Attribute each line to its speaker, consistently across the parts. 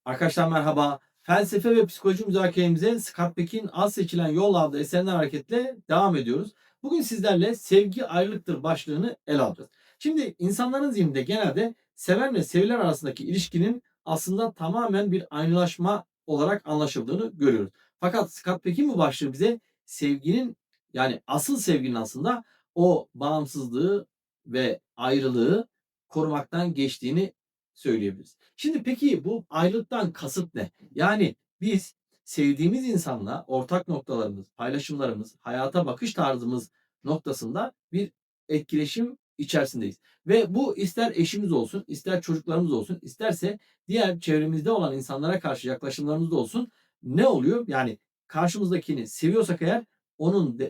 Speaker 1: Arkadaşlar merhaba. Felsefe ve psikoloji müzakeremize Scott Peck'in Az Seçilen Yol adlı eserinden hareketle devam ediyoruz. Bugün sizlerle sevgi ayrılıktır başlığını ele alacağız. Şimdi insanların zihninde genelde seven ve sevilen arasındaki ilişkinin aslında tamamen bir aynılaşma olarak anlaşıldığını görüyoruz. Fakat Scott Peck'in bu başlığı bize sevginin yani asıl sevginin aslında o bağımsızlığı ve ayrılığı korumaktan geçtiğini söyleyebiliriz. Şimdi peki bu ayrılıktan kasıt ne? Yani biz sevdiğimiz insanla ortak noktalarımız, paylaşımlarımız, hayata bakış tarzımız noktasında bir etkileşim içerisindeyiz. Ve bu ister eşimiz olsun, ister çocuklarımız olsun, isterse diğer çevremizde olan insanlara karşı yaklaşımlarımız da olsun. Ne oluyor? Yani karşımızdakini seviyorsak eğer onun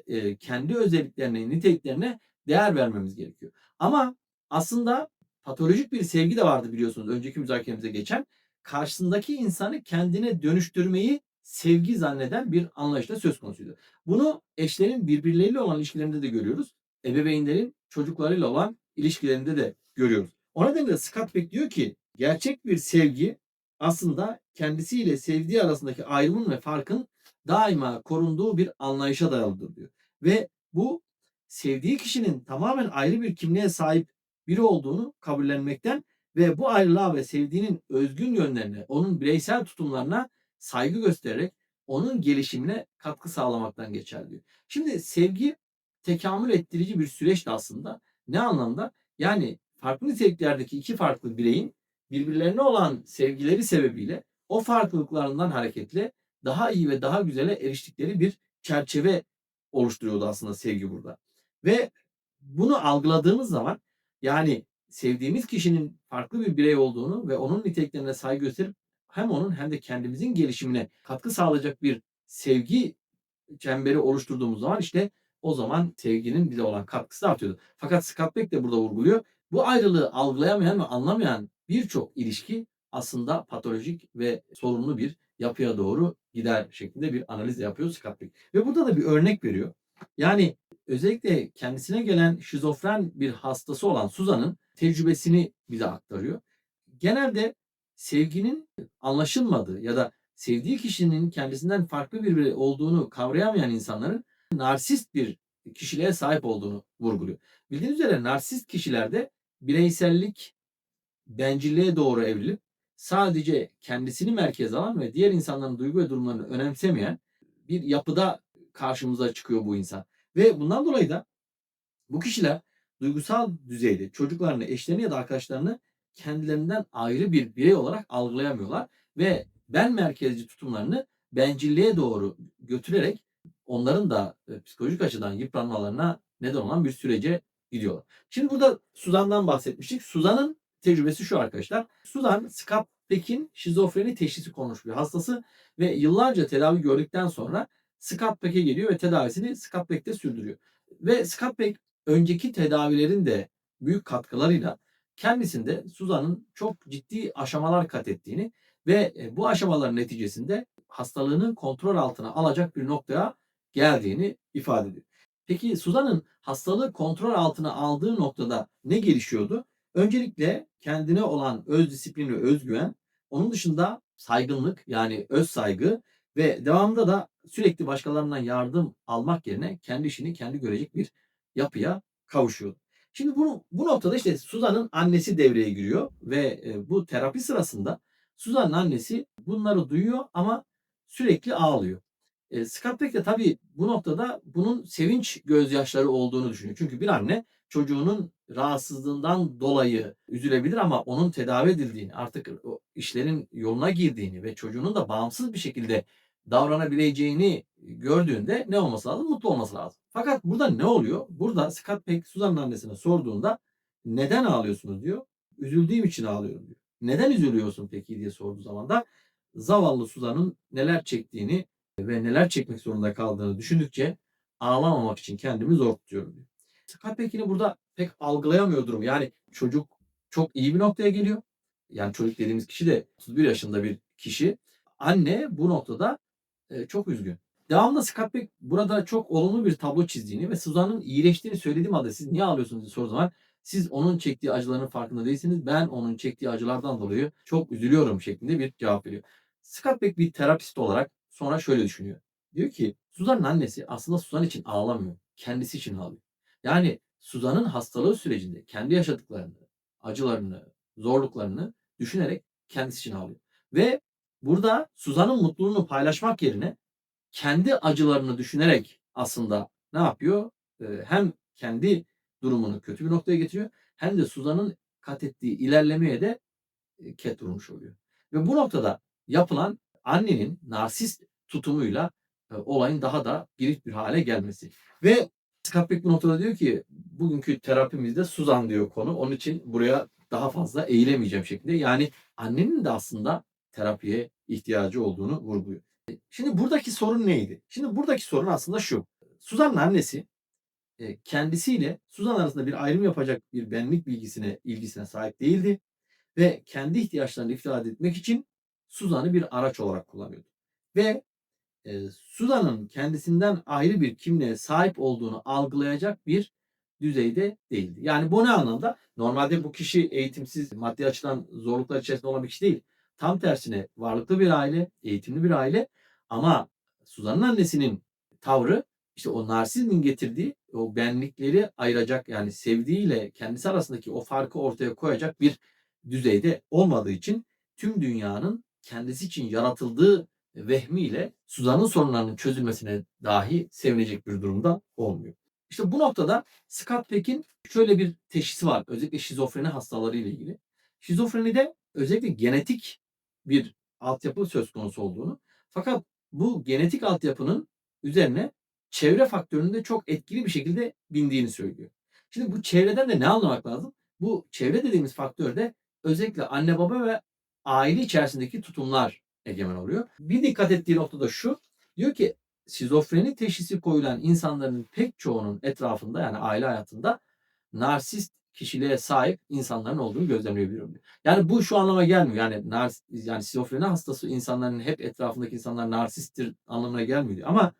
Speaker 1: kendi özelliklerine, niteliklerine değer vermemiz gerekiyor. Ama aslında patolojik bir sevgi de vardı biliyorsunuz önceki müzakeremize geçen. Karşısındaki insanı kendine dönüştürmeyi sevgi zanneden bir anlayışta söz konusuydu. Bunu eşlerin birbirleriyle olan ilişkilerinde de görüyoruz. Ebeveynlerin çocuklarıyla olan ilişkilerinde de görüyoruz. O nedenle Scott Peck diyor ki gerçek bir sevgi aslında kendisiyle sevdiği arasındaki ayrımın ve farkın daima korunduğu bir anlayışa dayalıdır diyor. Ve bu sevdiği kişinin tamamen ayrı bir kimliğe sahip biri olduğunu kabullenmekten ve bu ayrılığa ve sevdiğinin özgün yönlerine, onun bireysel tutumlarına saygı göstererek onun gelişimine katkı sağlamaktan geçer diyor. Şimdi sevgi tekamül ettirici bir süreç de aslında. Ne anlamda? Yani farklı niteliklerdeki iki farklı bireyin birbirlerine olan sevgileri sebebiyle o farklılıklarından hareketle daha iyi ve daha güzele eriştikleri bir çerçeve oluşturuyordu aslında sevgi burada. Ve bunu algıladığımız zaman yani sevdiğimiz kişinin farklı bir birey olduğunu ve onun niteliklerine saygı gösterip hem onun hem de kendimizin gelişimine katkı sağlayacak bir sevgi çemberi oluşturduğumuz zaman işte o zaman sevginin bize olan katkısı artıyordu. Fakat Scott Peck de burada vurguluyor. Bu ayrılığı algılayamayan ve anlamayan birçok ilişki aslında patolojik ve sorunlu bir yapıya doğru gider şeklinde bir analiz yapıyor Scott Peck. Ve burada da bir örnek veriyor. Yani özellikle kendisine gelen şizofren bir hastası olan Suzan'ın tecrübesini bize aktarıyor. Genelde sevginin anlaşılmadığı ya da sevdiği kişinin kendisinden farklı bir birey olduğunu kavrayamayan insanların narsist bir kişiliğe sahip olduğunu vurguluyor. Bildiğiniz üzere narsist kişilerde bireysellik bencilliğe doğru evrilip sadece kendisini merkeze alan ve diğer insanların duygu ve durumlarını önemsemeyen bir yapıda karşımıza çıkıyor bu insan. Ve bundan dolayı da bu kişiler duygusal düzeyde çocuklarını, eşlerini ya da arkadaşlarını kendilerinden ayrı bir birey olarak algılayamıyorlar ve ben merkezci tutumlarını bencilliğe doğru götürerek onların da psikolojik açıdan yıpranmalarına neden olan bir sürece gidiyorlar. Şimdi burada Suzan'dan bahsetmiştik. Suzan'ın tecrübesi şu arkadaşlar. Suzan, Scott Peck'in şizofreni teşhisi konmuş bir hastası ve yıllarca tedavi gördükten sonra Scott Peck'e geliyor ve tedavisini Scott Peck'te sürdürüyor. Ve Scott Peck önceki tedavilerin de büyük katkılarıyla kendisinde Suzan'ın çok ciddi aşamalar kat ettiğini ve bu aşamaların neticesinde hastalığını kontrol altına alacak bir noktaya geldiğini ifade ediyor. Peki Suzan'ın hastalığı kontrol altına aldığı noktada ne gelişiyordu? Öncelikle kendine olan öz disiplin ve özgüven, onun dışında saygınlık yani öz saygı ve devamında da sürekli başkalarından yardım almak yerine kendi işini kendi görecek bir yapıya kavuşuyordu. Şimdi bu noktada işte Suzan'ın annesi devreye giriyor ve bu terapi sırasında Suzan'ın annesi bunları duyuyor ama sürekli ağlıyor. Scott Peck de tabii bu noktada bunun sevinç gözyaşları olduğunu düşünüyor. Çünkü bir anne çocuğunun rahatsızlığından dolayı üzülebilir ama onun tedavi edildiğini, artık o işlerin yoluna girdiğini ve çocuğunun da bağımsız bir şekilde davranabileceğini gördüğünde ne olması lazım? Mutlu olması lazım. Fakat burada ne oluyor? Burada Scott Peck Suzan'ın annesine sorduğunda neden ağlıyorsunuz diyor. Üzüldüğüm için ağlıyorum diyor. Neden üzülüyorsun peki diye sorduğu zaman da zavallı Suzan'ın neler çektiğini ve neler çekmek zorunda kaldığını düşündükçe ağlamamak için kendimi zor tutuyorum diyor. Scott Peck yine burada pek algılayamıyor durumu. Yani çocuk çok iyi bir noktaya geliyor. Yani çocuk dediğimiz kişi de 31 yaşında bir kişi. Anne bu noktada çok üzgün. Devamında Scott Peck burada çok olumlu bir tablo çizdiğini ve Suzan'ın iyileştiğini söylediğim halde siz niye ağlıyorsunuz diye sorduğu zaman Siz onun çektiği acıların farkında değilsiniz. Ben onun çektiği acılardan dolayı çok üzülüyorum şeklinde bir cevap veriyor. Scott Peck bir terapist olarak sonra şöyle düşünüyor. Diyor ki Suzan'ın annesi aslında Suzan için ağlamıyor. Kendisi için ağlıyor. Yani Suzan'ın hastalığı sürecinde kendi yaşadıklarını, acılarını, zorluklarını düşünerek kendisi için ağlıyor. Ve burada Suzan'ın mutluluğunu paylaşmak yerine kendi acılarını düşünerek aslında ne yapıyor? Hem kendi durumunu kötü bir noktaya getiriyor hem de Suzan'ın kat ettiği ilerlemeye de ket vurmuş oluyor. Ve bu noktada yapılan annenin narsist tutumuyla olayın daha da girift bir hale gelmesi. Ve Scott Peck bu noktada diyor ki bugünkü terapimizde Suzan diyor konu. Onun için buraya daha fazla eğilemeyeceğim şekilde. Yani annenin de aslında terapiye ihtiyacı olduğunu vurguluyor. Şimdi buradaki sorun neydi? Şimdi buradaki sorun aslında şu. Suzan'ın annesi kendisiyle Suzan arasında bir ayrım yapacak bir benlik ilgisine sahip değildi ve kendi ihtiyaçlarını ifade etmek için Suzan'ı bir araç olarak kullanıyordu. Ve Suzan'ın kendisinden ayrı bir kimliğe sahip olduğunu algılayacak bir düzeyde değildi. Yani bu ne anlamda? Normalde bu kişi eğitimsiz, maddi açıdan zorluklar içerisinde olan bir kişi değil. Tam tersine varlıklı bir aile, eğitimli bir aile ama Suzan'ın annesinin tavrı işte o narsizmin getirdiği o benlikleri ayıracak yani sevdiğiyle kendisi arasındaki o farkı ortaya koyacak bir düzeyde olmadığı için tüm dünyanın kendisi için yaratıldığı vehmiyle Suzan'ın sorunlarının çözülmesine dahi sevinecek bir durumda olmuyor. İşte bu noktada Scott Peck'in şöyle bir teşhisi var. Özellikle şizofreni hastaları ile ilgili. Şizofrenide özellikle genetik bir altyapı söz konusu olduğunu fakat bu genetik altyapının üzerine çevre faktörünün de çok etkili bir şekilde bindiğini söylüyor. Şimdi bu çevreden de ne anlamak lazım? Bu çevre dediğimiz faktörde özellikle anne baba ve aile içerisindeki tutumlar egemen oluyor. Bir dikkat ettiği nokta da şu. Diyor ki şizofreni teşhisi koyulan insanların pek çoğunun etrafında yani aile hayatında narsist kişiliğe sahip insanların olduğunu gözlemleyebiliyorum diyor. Yani bu şu anlama gelmiyor. Yani şizofreni hastası insanların hep etrafındaki insanlar narsisttir anlamına gelmiyor diyor. Ama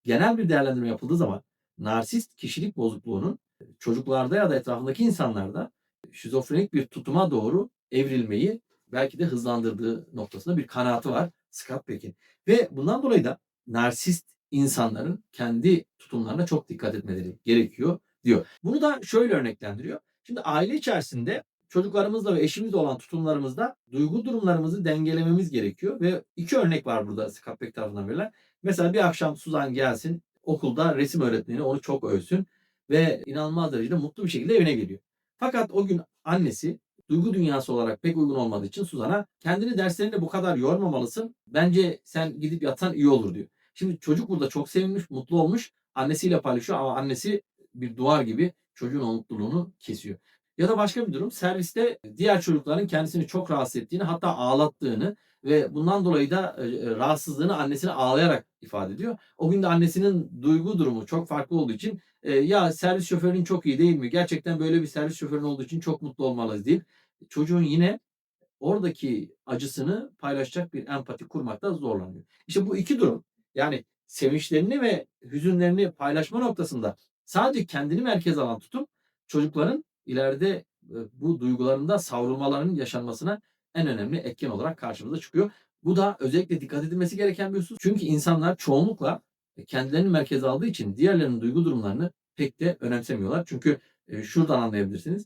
Speaker 1: genel bir değerlendirme yapıldığı zaman narsist kişilik bozukluğunun çocuklarda ya da etrafındaki insanlarda şizofrenik bir tutuma doğru evrilmeyi belki de hızlandırdığı noktasında bir kanaati var Scott Peck'in. Ve bundan dolayı da narsist insanların kendi tutumlarına çok dikkat etmeleri gerekiyor diyor. Bunu da şöyle örneklendiriyor. Şimdi aile içerisinde çocuklarımızla ve eşimizle olan tutumlarımızda duygu durumlarımızı dengelememiz gerekiyor ve iki örnek var burada Scott Peck tarafından verilen. Mesela bir akşam Suzan gelsin, okulda resim öğretmeni onu çok övsün ve inanılmaz derecede mutlu bir şekilde evine geliyor. Fakat o gün annesi duygu dünyası olarak pek uygun olmadığı için Suzan'a kendini derslerinde bu kadar yormamalısın. Bence sen gidip yatsan iyi olur diyor. Şimdi çocuk burada çok sevinmiş, mutlu olmuş. Annesiyle paylaşıyor ama annesi bir duvar gibi çocuğun o mutluluğunu kesiyor. Ya da başka bir durum serviste diğer çocukların kendisini çok rahatsız ettiğini hatta ağlattığını ve bundan dolayı da rahatsızlığını annesine ağlayarak ifade ediyor. O gün de annesinin duygu durumu çok farklı olduğu için ya servis şoförün çok iyi değil mi? Gerçekten böyle bir servis şoförün olduğu için çok mutlu olmalıyız deyip çocuğun yine oradaki acısını paylaşacak bir empati kurmakta zorlanıyor. İşte bu iki durum yani sevinçlerini ve hüzünlerini paylaşma noktasında sadece kendini merkeze alan tutum çocukların ileride bu duygularında savrulmalarının yaşanmasına en önemli etken olarak karşımıza çıkıyor. Bu da özellikle dikkat edilmesi gereken bir husus. Çünkü insanlar çoğunlukla kendilerini merkeze aldığı için diğerlerinin duygu durumlarını pek de önemsemiyorlar. Çünkü şuradan anlayabilirsiniz.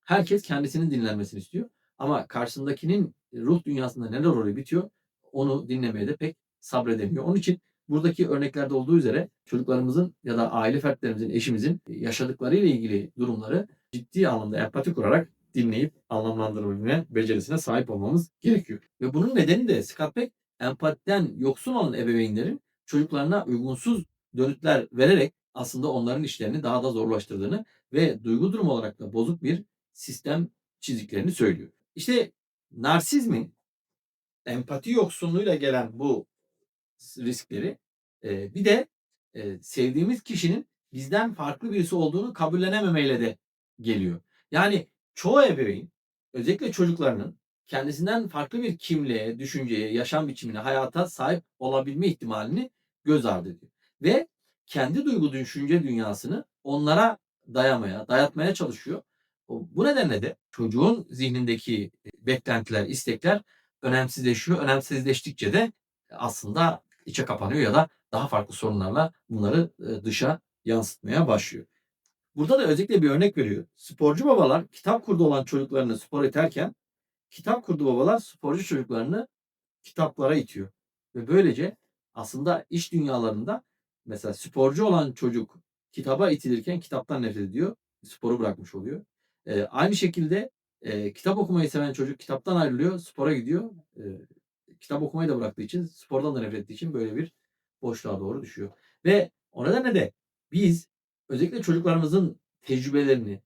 Speaker 1: Herkes kendisinin dinlenmesini istiyor. Ama karşısındakinin ruh dünyasında neler oluyor bitiyor onu dinlemeye de pek sabredemiyor. Onun için buradaki örneklerde olduğu üzere çocuklarımızın ya da aile fertlerimizin, eşimizin yaşadıklarıyla ilgili durumları ciddi anlamda empati kurarak dinleyip anlamlandırabilme becerisine sahip olmamız gerekiyor. Ve bunun nedeni de Scott Peck empatiden yoksun olan ebeveynlerin çocuklarına uygunsuz dönütler vererek aslında onların işlerini daha da zorlaştırdığını ve duygu durumu olarak da bozuk bir sistem çizdiklerini söylüyor. İşte narsizmin empati yoksunluğuyla gelen bu riskleri bir de sevdiğimiz kişinin bizden farklı birisi olduğunu kabullenememeyle de geliyor. Yani çoğu ebeveyn özellikle çocuklarının kendisinden farklı bir kimliğe, düşünceye, yaşam biçimine, hayata sahip olabilme ihtimalini göz ardı ediyor. Ve kendi duygu düşünce dünyasını onlara dayatmaya çalışıyor. Bu nedenle de çocuğun zihnindeki beklentiler, istekler önemsizleşiyor. Önemsizleştikçe de aslında içe kapanıyor ya da daha farklı sorunlarla bunları dışa yansıtmaya başlıyor. Burada da özellikle bir örnek veriyor. Sporcu babalar kitap kurdu olan çocuklarını spora iterken kitap kurdu babalar sporcu çocuklarını kitaplara itiyor. Ve böylece aslında iş dünyalarında mesela sporcu olan çocuk kitaba itilirken kitaptan nefret ediyor. Sporu bırakmış oluyor. Aynı şekilde kitap okumayı seven çocuk kitaptan ayrılıyor, spora gidiyor. Kitap okumayı da bıraktığı için, spordan da nefret ettiği için böyle bir boşluğa doğru düşüyor. Ve o nedenle de biz özellikle çocuklarımızın tecrübelerini,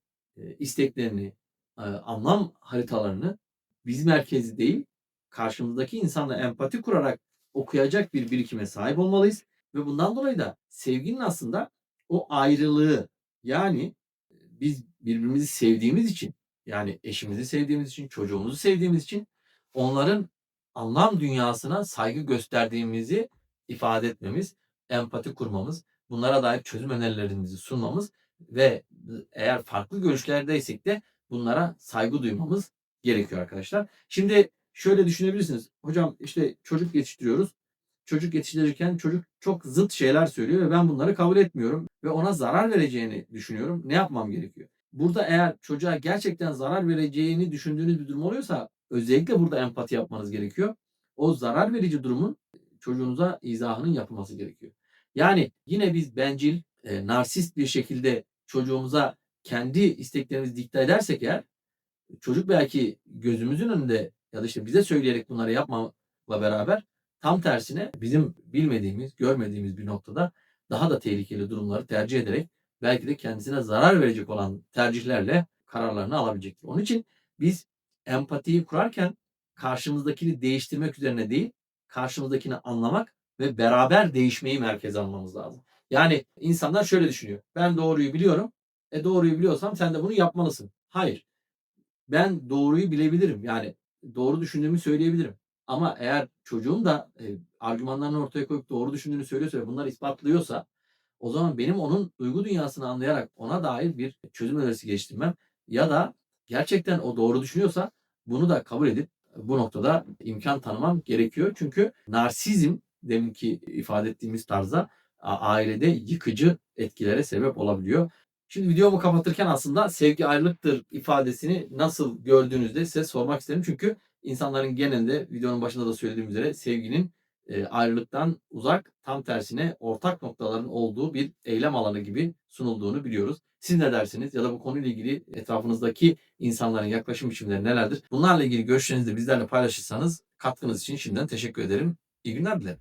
Speaker 1: isteklerini, anlam haritalarını biz merkezli değil, karşımızdaki insanla empati kurarak okuyacak bir birikime sahip olmalıyız ve bundan dolayı da sevginin aslında o ayrılığı, yani biz birbirimizi sevdiğimiz için, yani eşimizi sevdiğimiz için, çocuğumuzu sevdiğimiz için onların anlam dünyasına saygı gösterdiğimizi ifade etmemiz, empati kurmamız, bunlara dair çözüm önerilerimizi sunmamız ve eğer farklı görüşlerdeysek de bunlara saygı duymamız gerekiyor arkadaşlar. Şimdi şöyle düşünebilirsiniz. Hocam işte çocuk yetiştiriyoruz. Çocuk yetiştirirken çocuk çok zıt şeyler söylüyor ve ben bunları kabul etmiyorum ve ona zarar vereceğini düşünüyorum. Ne yapmam gerekiyor? Burada eğer çocuğa gerçekten zarar vereceğini düşündüğünüz bir durum oluyorsa özellikle burada empati yapmanız gerekiyor. O zarar verici durumun çocuğunuza izahının yapılması gerekiyor. Yani yine biz bencil, narsist bir şekilde çocuğumuza kendi isteklerimizi dikte edersek eğer çocuk belki gözümüzün önünde ya da işte bize söyleyerek bunları yapmamakla beraber tam tersine bizim bilmediğimiz, görmediğimiz bir noktada daha da tehlikeli durumları tercih ederek belki de kendisine zarar verecek olan tercihlerle kararlarını alabilecektir. Onun için biz empatiyi kurarken karşımızdakini değiştirmek üzerine değil, karşımızdakini anlamak ve beraber değişmeyi merkeze almamız lazım. Yani insanlar şöyle düşünüyor. Ben doğruyu biliyorum. Doğruyu biliyorsam sen de bunu yapmalısın. Hayır. Ben doğruyu bilebilirim. Yani doğru düşündüğümü söyleyebilirim. Ama eğer çocuğum da, argümanlarını ortaya koyup doğru düşündüğünü söylüyorsa ve bunları ispatlıyorsa o zaman benim onun duygu dünyasını anlayarak ona dair bir çözüm önerisi geliştirmem ya da gerçekten o doğru düşünüyorsa bunu da kabul edip bu noktada imkan tanımam gerekiyor. Çünkü narsizm deminki ifade ettiğimiz tarzda ailede yıkıcı etkilere sebep olabiliyor. Şimdi videomu kapatırken aslında sevgi ayrılıktır ifadesini nasıl gördüğünüzde size sormak isterim. Çünkü insanların genelinde videonun başında da söylediğim üzere sevginin ayrılıktan uzak, tam tersine ortak noktaların olduğu bir eylem alanı gibi sunulduğunu biliyoruz. Siz ne dersiniz? Ya da bu konuyla ilgili etrafınızdaki insanların yaklaşım biçimleri nelerdir? Bunlarla ilgili görüşlerinizi de bizlerle paylaşırsanız katkınız için şimdiden teşekkür ederim. İyi günler dilerim.